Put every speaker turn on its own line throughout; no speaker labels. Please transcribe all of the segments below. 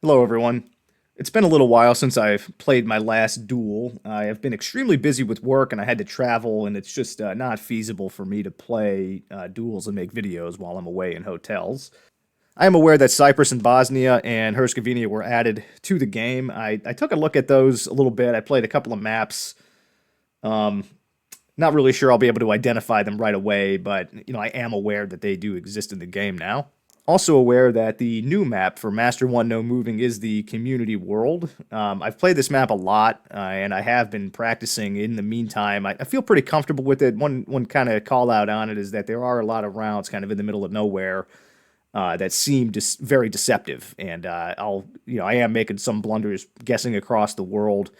Hello, everyone. It's been a little while since I've played my last duel. I have been extremely busy with work and I had to travel, and it's just not feasible for me to play duels and make videos while I'm away in hotels. I am aware that Cyprus and Bosnia and Herzegovina were added to the game. I took a look at those a little bit. I played a couple of maps. Um, Not really sure I'll be able to identify them right away, but I am aware that they do exist in the game now. Also aware that the new map for Master One No Moving is the community world. I've played this map a lot, and I have been practicing in the meantime. I feel pretty comfortable with it. One kind of call out on it is that there are a lot of rounds kind of in the middle of nowhere that seem very deceptive, and I am making some blunders guessing across the world.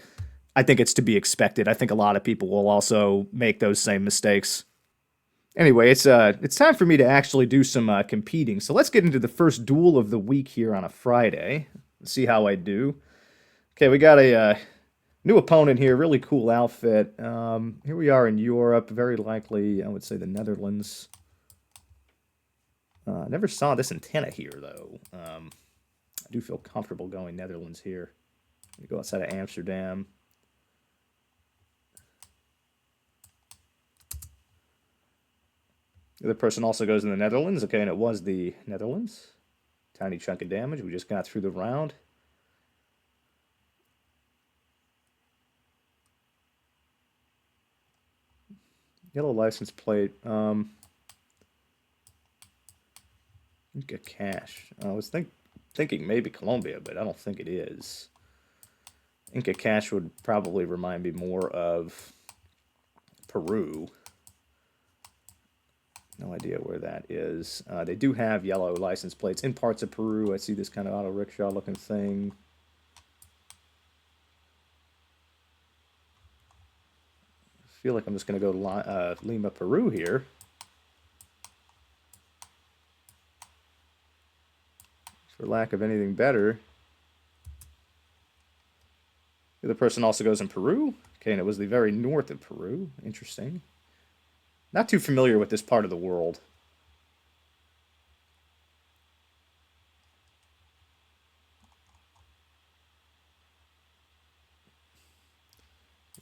I think it's to be expected. I think a lot of people will also make those same mistakes. Anyway, it's time for me to actually do some competing. So let's get into the first duel of the week here on a Friday. Let's see how I do. Okay, we got a new opponent here. Really cool outfit. Here we are in Europe. Very likely, I would say the Netherlands. Never saw this antenna here though. I do feel comfortable going Netherlands here. We go outside of Amsterdam. The other person also goes in the Netherlands. Okay, and it was the Netherlands. Tiny chunk of damage. We just got through the round. Yellow license plate. Inca Cash. I was thinking maybe Colombia, but I don't think it is. Inca Cash would probably remind me more of Peru. No idea where that is. They do have yellow license plates in parts of Peru. I see this kind of auto rickshaw looking thing. I feel like I'm just going to go to Lima, Peru here. For lack of anything better. The other person also goes in Peru. Okay, and it was the very north of Peru. Interesting. Not too familiar with this part of the world.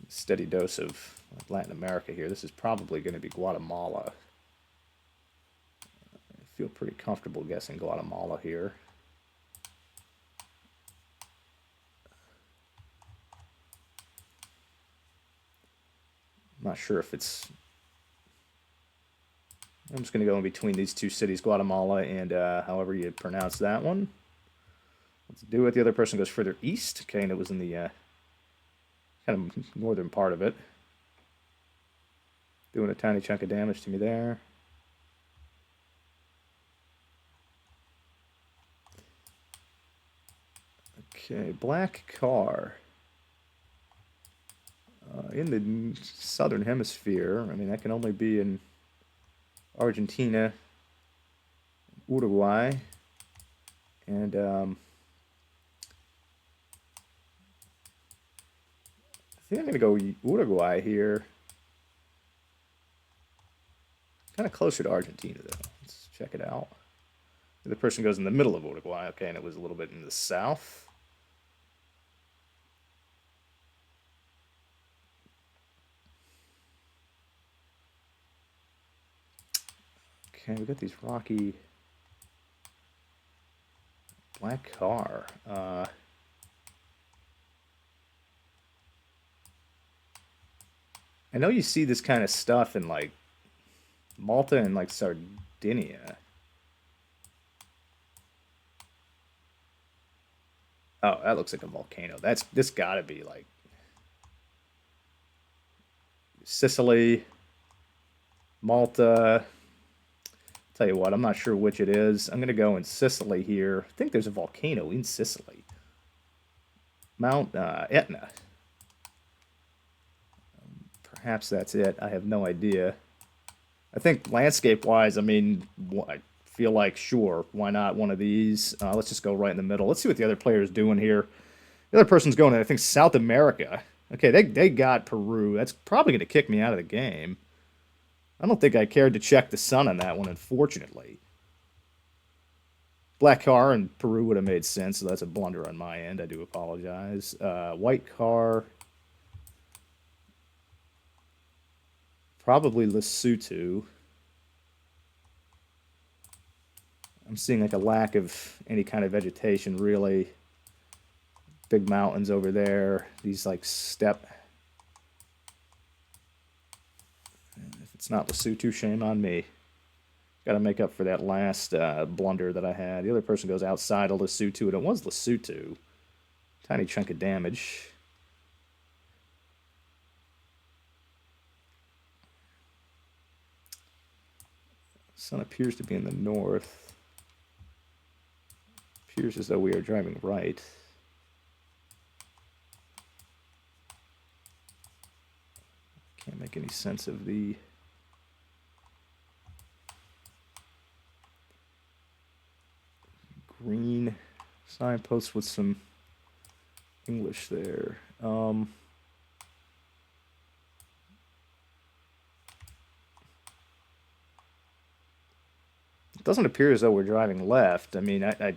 Steady dose of Latin America here. This is probably going to be Guatemala. I feel pretty comfortable guessing Guatemala here. I'm not sure if it's... I'm just going to go in between these two cities, Guatemala and however you pronounce that one. Let's do it. The other person goes further east. Okay, and it was in the kind of northern part of it. Doing a tiny chunk of damage to me there. Okay, black car. In the southern hemisphere, I mean, that can only be in Argentina, Uruguay, and I think I'm going to go Uruguay here. Kind of closer to Argentina, though. Let's check it out. The person goes in the middle of Uruguay, okay, and it was a little bit in the south. Okay, we got these rocky black car. I know you see this kind of stuff in like Malta and like Sardinia. Oh, that looks like a volcano. This gotta be like Sicily, Malta. Tell you what, I'm not sure which it is. I'm gonna go in Sicily here. I think there's a volcano in Sicily. Mount Etna. Perhaps that's it. I have no idea. I think landscape-wise, I mean, I feel like, sure, why not one of these? Let's just go right in the middle. Let's see what the other player is doing here. The other person's going to, I think, South America. Okay, they got Peru. That's probably going to kick me out of the game. I don't think I cared to check the sun on that one, unfortunately. Black car in Peru would have made sense, so that's a blunder on my end. I do apologize. White car, probably Lesotho. I'm seeing like a lack of any kind of vegetation, really. Big mountains over there. These like steppe. If it's not Lesotho, shame on me. Got to make up for that last blunder that I had. The other person goes outside of Lesotho, and it was Lesotho. Tiny chunk of damage. Sun appears to be in the north. Appears as though we are driving right. Can't make any sense of the green signpost with some English there. It doesn't appear as though we're driving left. I mean, I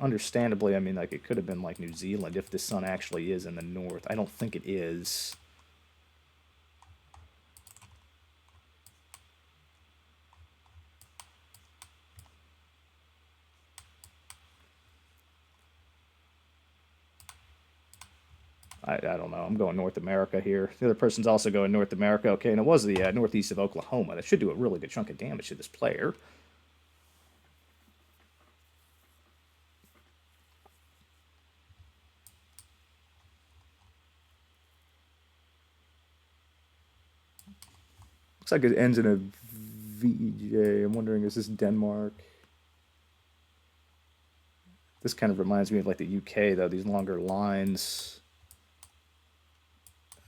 understandably, I mean, like it could have been like New Zealand if the sun actually is in the north. I don't think it is. I don't know. I'm going North America here. The other person's also going North America. Okay, and it was the northeast of Oklahoma. That should do a really good chunk of damage to this player. Looks like it ends in a VEJ. I'm wondering, is this Denmark? This kind of reminds me of like the UK, though. These longer lines.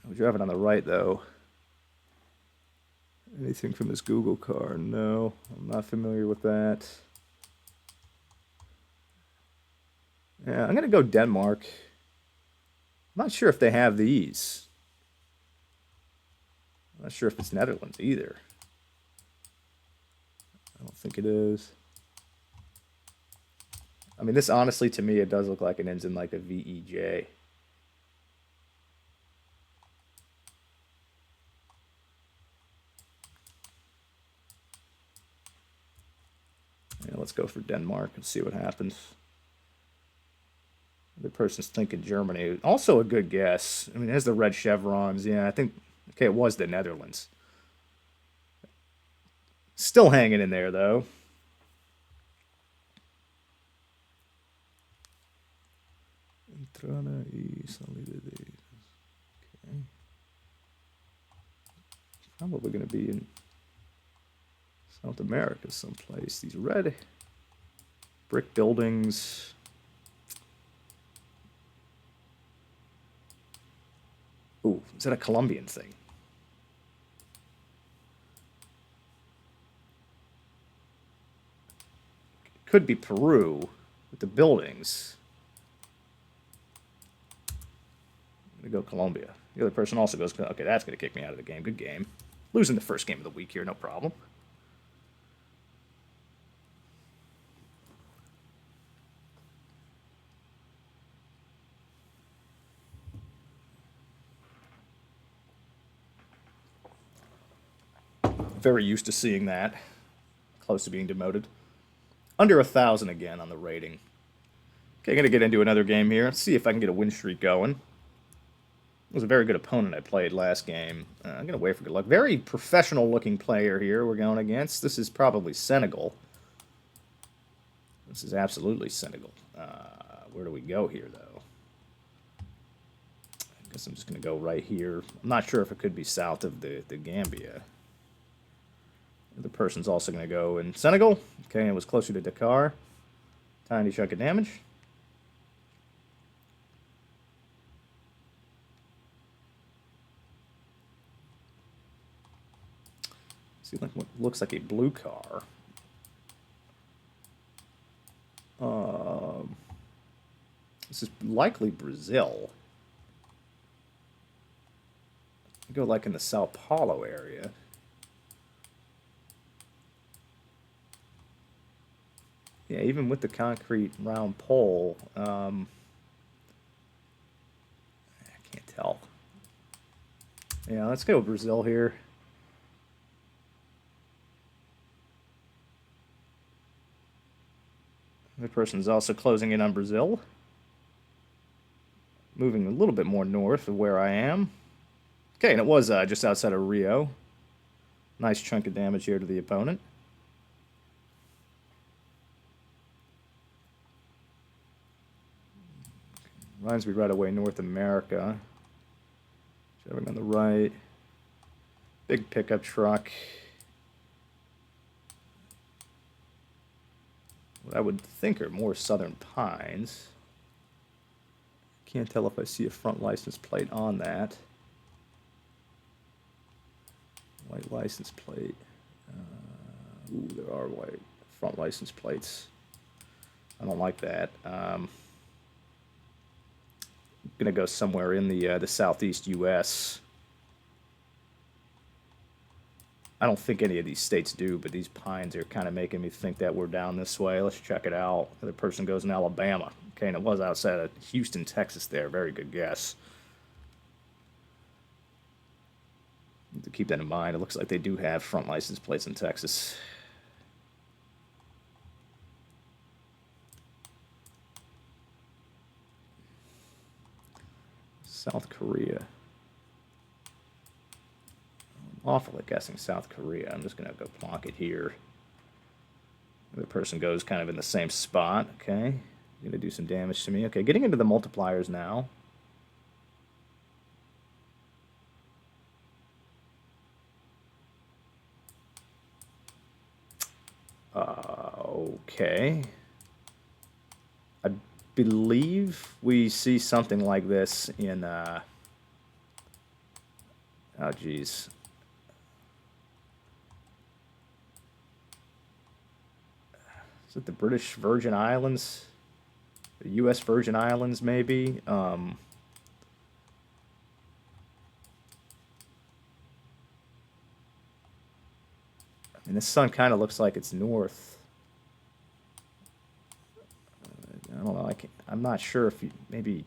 We're driving on the right, though. Anything from this Google car? No, I'm not familiar with that. Yeah, I'm going to go Denmark. I'm not sure if they have these. I'm not sure if it's Netherlands either. I don't think it is. I mean, this honestly, to me, it does look like it ends in like a VEJ. Yeah, let's go for Denmark and see what happens. The person's thinking Germany. Also a good guess. I mean, it has the red chevrons. Yeah, I think, okay, it was the Netherlands. Still hanging in there, though. Entrada y salida de... Okay. It's probably going to be in South America someplace. These red brick buildings. Ooh, is that a Colombian thing? Could be Peru with the buildings. I'm going to go Colombia. The other person also goes, okay, that's going to kick me out of the game. Good game. Losing the first game of the week here, no problem. Very used to seeing that. Close to being demoted. Under 1,000 again on the rating. Okay, I'm going to get into another game here. Let's see if I can get a win streak going. It was a very good opponent I played last game. I'm going to wait for good luck. Very professional-looking player here we're going against. This is probably Senegal. This is absolutely Senegal. Where do we go here, though? I guess I'm just going to go right here. I'm not sure if it could be south of the Gambia. The person's also going to go in Senegal. Okay, it was closer to Dakar. Tiny chunk of damage. See, like what looks like a blue car. This is likely Brazil. Go like in the Sao Paulo area. Yeah, even with the concrete round pole, I can't tell. Yeah, let's go Brazil here. The person's also closing in on Brazil. Moving a little bit more north of where I am. Okay, and it was just outside of Rio. Nice chunk of damage here to the opponent. Reminds me right away North America. Shoving on the right. Big pickup truck. What I would think are more southern pines. Can't tell if I see a front license plate on that. White license plate. Ooh, there are white front license plates. I don't like that. I'm gonna go somewhere in the southeast U.S. I don't think any of these states do, but these pines are kind of making me think that we're down this way. Let's check it out. The other person goes in Alabama. Okay, and it was outside of Houston, Texas there. Very good guess. Need to keep that in mind. It looks like they do have front license plates in Texas. South Korea. I'm awful at guessing South Korea. I'm just going to go plonk it here. The other person goes kind of in the same spot. Okay. Going to do some damage to me. Okay, getting into the multipliers now. Okay. I believe we see something like this in, oh geez. Is it the British Virgin Islands? The U.S. Virgin Islands, maybe? I mean, this sun kind of looks like it's north. I don't know. I'm not sure if you maybe.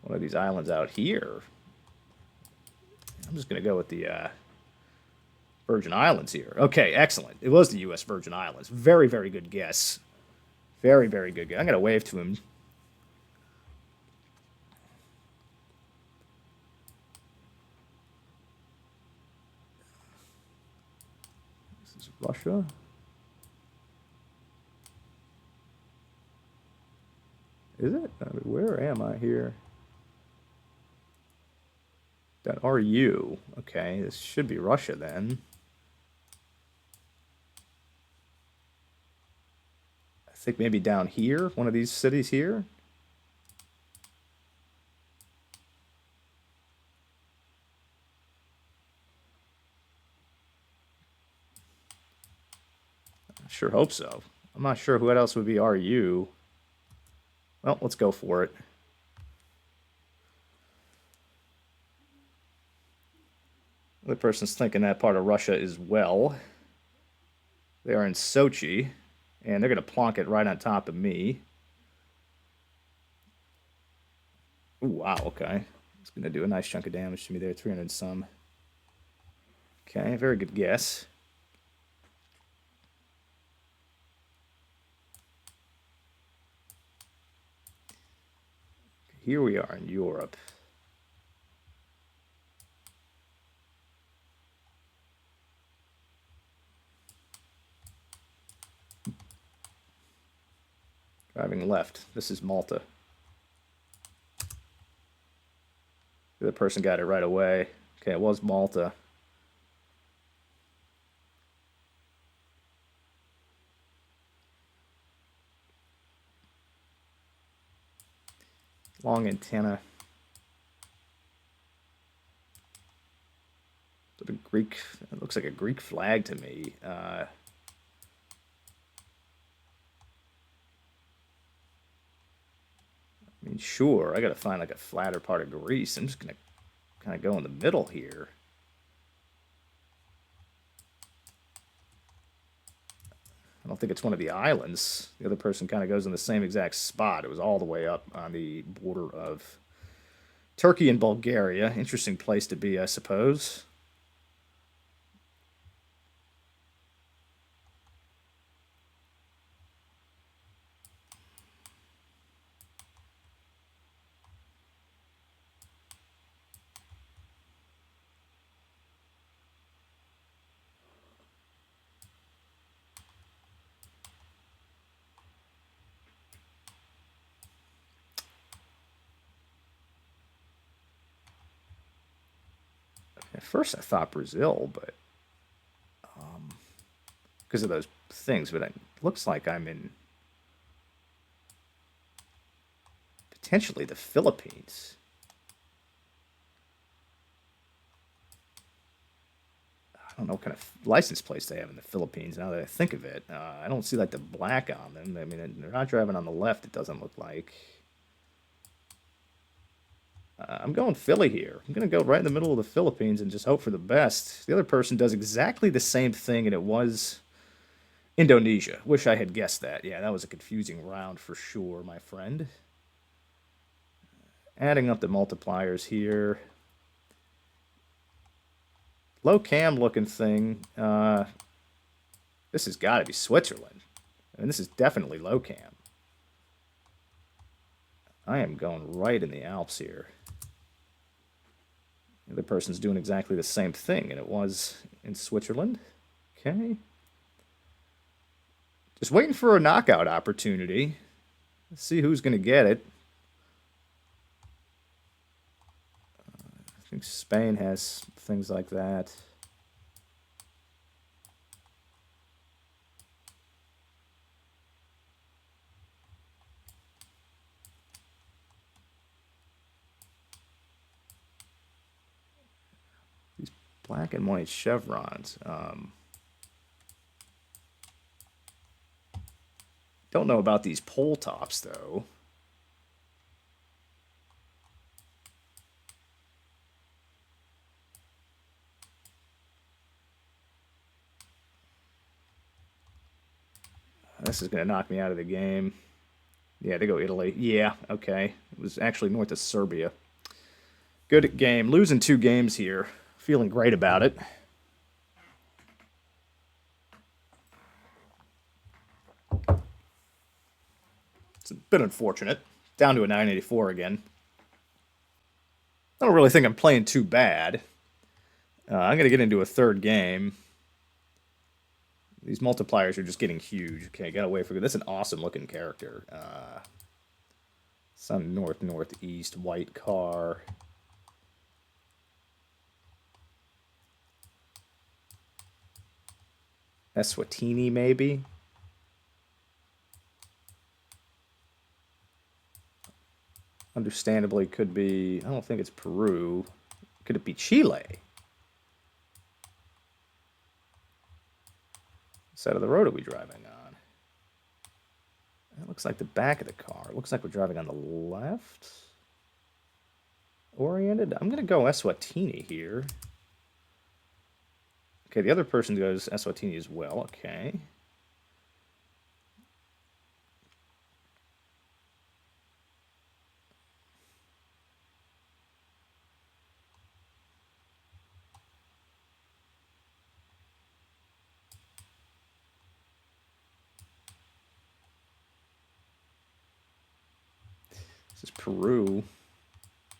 One of these islands out here. I'm just going to go with the Virgin Islands here. Okay, excellent. It was the U.S. Virgin Islands. Very, very good guess. Very, very good guess. I'm going to wave to him. This is Russia. Is it? I mean, where am I here? That RU. Okay, this should be Russia then. I think maybe down here, one of these cities here. I sure hope so. I'm not sure what else would be RU. Well, let's go for it. The person's thinking that part of Russia as well. They are in Sochi, and they're going to plonk it right on top of me. Ooh, wow, okay. It's going to do a nice chunk of damage to me there, 300 and some. Okay, very good guess. Here we are in Europe. Driving left. This is Malta. The other person got it right away. Okay, it was Malta. Long antenna. Sort of Greek. It looks like a Greek flag to me. I mean, mean, sure, I gotta find like a flatter part of Greece. I'm just gonna kind of go in the middle here. I don't think it's one of the islands. The other person kind of goes in the same exact spot. It was all the way up on the border of Turkey and Bulgaria. Interesting place to be, I suppose. At first I thought Brazil, but because of those things, but it looks like I'm in potentially the Philippines. I don't know what kind of license plates they have in the Philippines now that I think of it. I don't see like the black on them. I mean, they're not driving on the left, it doesn't look like. I'm going Philly here. I'm going to go right in the middle of the Philippines and just hope for the best. The other person does exactly the same thing, and it was Indonesia. Wish I had guessed that. Yeah, that was a confusing round for sure, my friend. Adding up the multipliers here. Low cam looking thing. This has got to be Switzerland. I mean, this is definitely low cam. I am going right in the Alps here. The other person's doing exactly the same thing, and it was in Switzerland. Okay. Just waiting for a knockout opportunity. Let's see who's going to get it. I think Spain has things like that. These black and white chevrons. Don't know about these pole tops, though. This is going to knock me out of the game. Yeah, they go Italy. Yeah, okay. It was actually north of Serbia. Good game. Losing 2 games here. Feeling great about it. It's a bit unfortunate. Down to a 984 again. I don't really think I'm playing too bad. I'm going to get into a third game. These multipliers are just getting huge. Okay, gotta wait for this. Is an awesome looking character. Some northeast white car. Eswatini maybe. Understandably could be. I don't think it's Peru. Could it be Chile? What side of the road are we driving on? That looks like the back of the car. It looks like we're driving on the left. Oriented. I'm going to go Eswatini here. Okay, the other person goes Eswatini as well. Okay. This is Peru.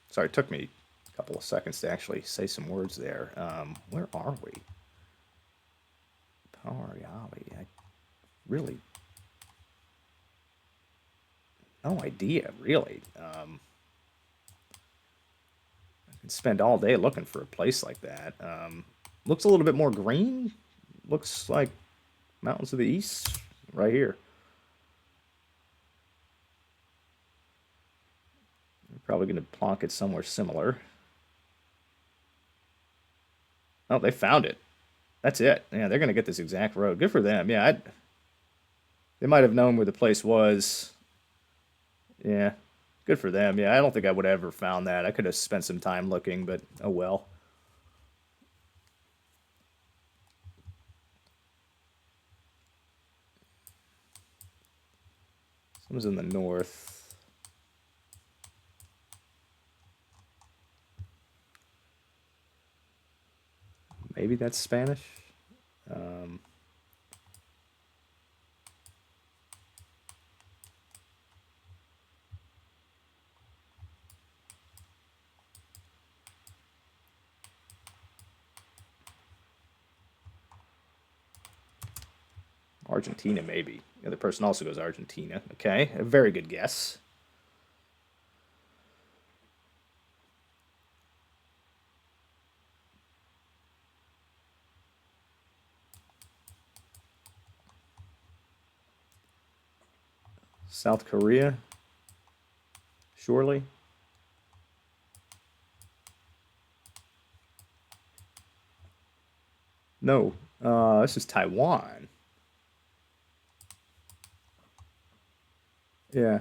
Sorry, it took me a couple of seconds to actually say some words there. Where are we? Pariali. I really... No idea, really. I could spend all day looking for a place like that. Looks a little bit more green. Looks like mountains of the east right here. Probably going to plonk it somewhere similar. Oh, they found it. That's it. Yeah, they're going to get this exact road. Good for them. Yeah, they might have known where the place was. Yeah, Good for them. Yeah, I don't think I would have ever found that. I could have spent some time looking, but oh well. Someone's in the north. Maybe that's Spanish. Um, Argentina, maybe. The other person also goes Argentina. Okay, a very good guess. South Korea, surely. No, this is Taiwan. Yeah,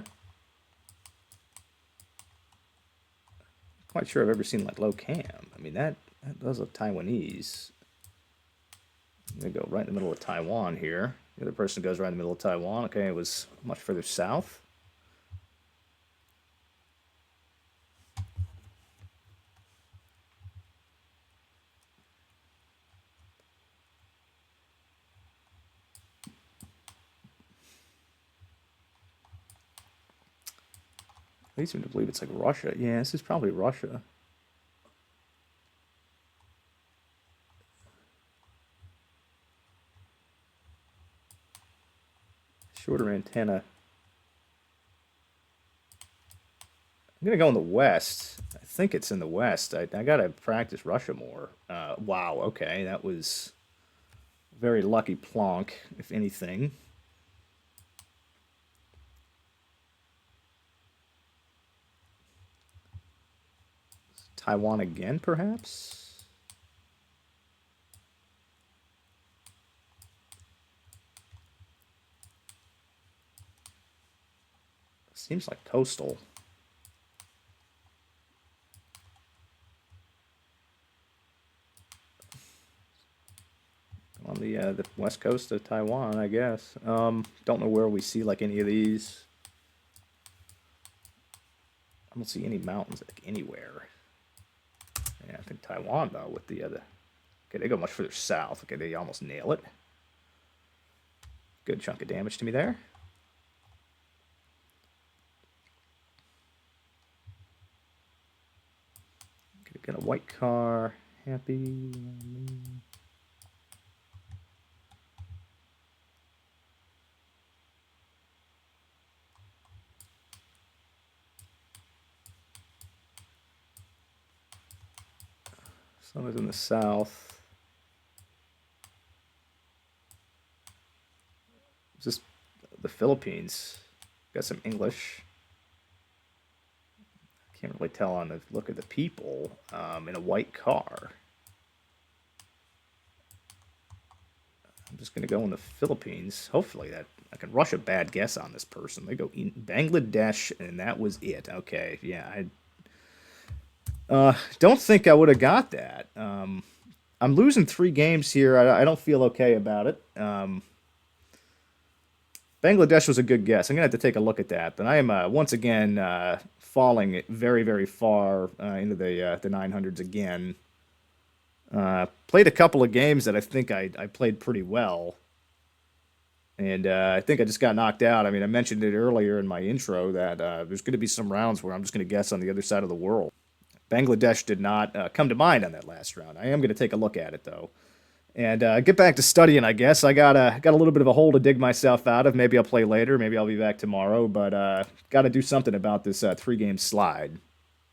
quite sure I've ever seen like low cam. I mean that does look Taiwanese. I'm gonna go right in the middle of Taiwan here. The other person goes right in the middle of Taiwan. Okay, it was much further south. Leads me to believe it's like Russia. Yeah, this is probably Russia. Shorter antenna. I'm gonna go in the west. I think it's in the west. I gotta practice Russia more. Wow. Okay, that was very lucky plonk, if anything. Taiwan again, perhaps. Seems like coastal. On the west coast of Taiwan, I guess. Don't know where we see like any of these. I don't see any mountains like anywhere. Yeah, I think Taiwan though with the other. Okay, they go much further south. Okay, they almost nail it. Good chunk of damage to me there. Got a white car. Happy. Someone's in the south. Is this the Philippines? Got some English. Can't really tell on the look of the people. In a white car. I'm just gonna go in the Philippines. Hopefully that I can rush a bad guess on this person. They go in Bangladesh, and that was it. Okay, yeah, I don't think I would have got that. I'm losing 3 games here. I don't feel okay about it. Bangladesh was a good guess. I'm gonna have to take a look at that. But I am once again falling very, very far into the 900s again. Played a couple of games that I think I played pretty well, and I think I just got knocked out. I mean, I mentioned it earlier in my intro that there's going to be some rounds where I'm just going to guess on the other side of the world. Bangladesh did not come to mind on that last round. I am going to take a look at it though, and get back to studying. I guess I got a little bit of a hole to dig myself out of. Maybe I'll play later. Maybe I'll be back tomorrow. But got to do something about this 3-game slide.